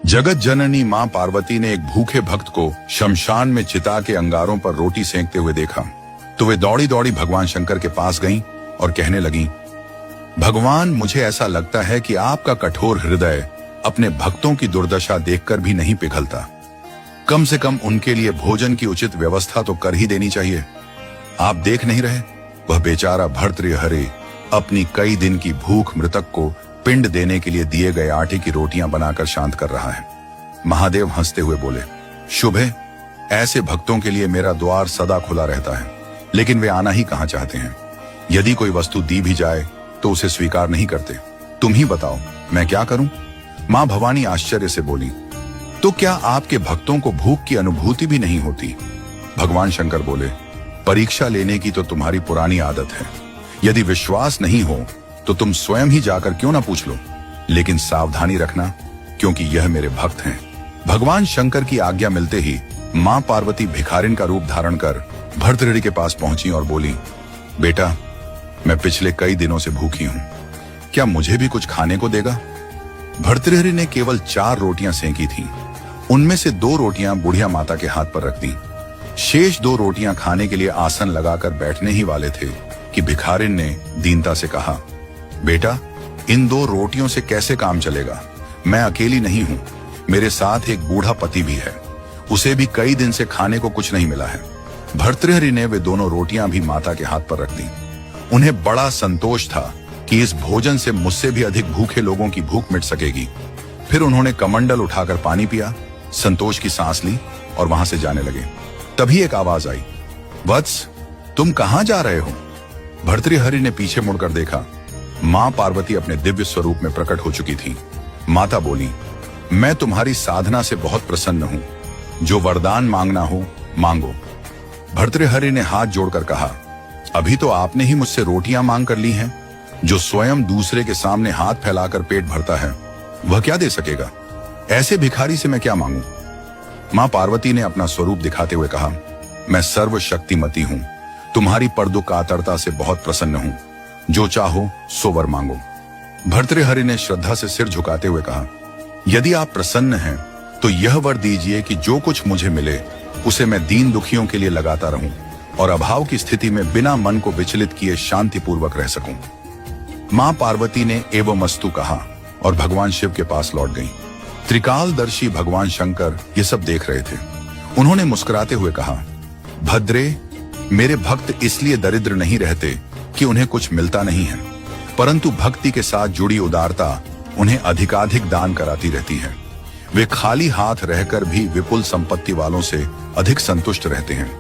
जगत जननी मां पार्वती ने एक भूखे भक्त को शमशान में चिता के अंगारों पर रोटी सेंकते हुए देखा तो वे दौड़ी दौड़ी भगवान शंकर के पास गईं और कहने लगीं, भगवान, मुझे ऐसा लगता है कि आपका कठोर हृदय अपने भक्तों की दुर्दशा देखकर भी नहीं पिघलता। कम से कम उनके लिए भोजन की उचित व्यवस्था तो कर ही देनी चाहिए। आप देख नहीं रहे, वह बेचारा भर्तृहरि अपनी कई दिन की भूख मृतक को पिंड देने के लिए दिए गए आटे की रोटियां बनाकर शांत कर रहा है। महादेव हंसते हुए बोले, शुभ है, ऐसे भक्तों के लिए मेरा द्वार सदा खुला रहता है, लेकिन वे आना ही कहां चाहते हैं। यदि कोई वस्तु दी भी जाए तो उसे स्वीकार नहीं करते। तुम ही बताओ, मैं क्या करूं? मां भवानी आश्चर्य से बोली, तो क्या आपके भक्तों को भूख की अनुभूति भी नहीं होती? भगवान शंकर बोले, परीक्षा लेने की तो तुम्हारी पुरानी आदत है। यदि विश्वास नहीं हो तो तुम स्वयं ही जाकर क्यों ना पूछ लो, लेकिन सावधानी रखना, क्योंकि यह मेरे भक्त हैं। भगवान शंकर की आज्ञा मिलते ही मां पार्वती भिखारिन का रूप धारण कर भर्तृहरि के पास पहुंची और बोली, बेटा, मैं पिछले कई दिनों से भूखी हूं, क्या मुझे भी कुछ खाने को देगा? भर्तृहरि ने केवल 4 रोटियां सेंकी थीं। उनमें से 2 रोटियां बुढ़िया माता के हाथ पर रख दी। शेष 2 रोटियां खाने के लिए आसन लगाकर बैठने ही वाले थे कि भिखारिन ने दीनता से कहा, बेटा, इन 2 रोटियों से कैसे काम चलेगा? मैं अकेली नहीं हूं, मेरे साथ एक बूढ़ा पति भी है, उसे भी कई दिन से खाने को कुछ नहीं मिला है। भर्तृहरि ने वे दोनों रोटियां भी माता के हाथ पर रख दी। उन्हें बड़ा संतोष था कि इस भोजन से मुझसे भी अधिक भूखे लोगों की भूख मिट सकेगी। फिर उन्होंने कमंडल उठाकर पानी पिया, संतोष की सांस ली और वहां से जाने लगे। तभी एक आवाज आई, वत्स, तुम कहां जा रहे हो? भर्तृहरि ने पीछे मुड़कर देखा। मां पार्वती अपने दिव्य स्वरूप में प्रकट हो चुकी थी। माता बोली, मैं तुम्हारी साधना से बहुत प्रसन्न हूं, जो वरदान मांगना हो मांगो। भर्तृहरि ने हाथ जोड़कर कहा, अभी तो आपने ही मुझसे रोटियां मांग कर ली हैं। जो स्वयं दूसरे के सामने हाथ फैलाकर पेट भरता है, वह क्या दे सकेगा? ऐसे भिखारी से मैं क्या मांगू? मां पार्वती ने अपना स्वरूप दिखाते हुए कहा, मैं सर्वशक्तिमती हूं, तुम्हारी परदुख कातरता से बहुत प्रसन्न हूं, जो चाहो सो वर मांगो। भर्तृहरि ने श्रद्धा से सिर झुकाते हुए कहा, यदि आप प्रसन्न हैं तो यह वर दीजिए कि जो कुछ मुझे मिले उसे मैं दीन दुखियों के लिए लगाता रहूं और अभाव की स्थिति में बिना मन को विचलित किए शांतिपूर्वक रह सकूं। मां पार्वती ने एवमस्तु कहा और भगवान शिव के पास लौट गईं। त्रिकालदर्शी भगवान शंकर ये सब देख रहे थे। उन्होंने मुस्कुराते हुए कहा, भद्रे, मेरे भक्त इसलिए दरिद्र नहीं रहते कि उन्हें कुछ मिलता नहीं है, परंतु भक्ति के साथ जुड़ी उदारता उन्हें अधिकाधिक दान कराती रहती है। वे खाली हाथ रहकर भी विपुल संपत्ति वालों से अधिक संतुष्ट रहते हैं।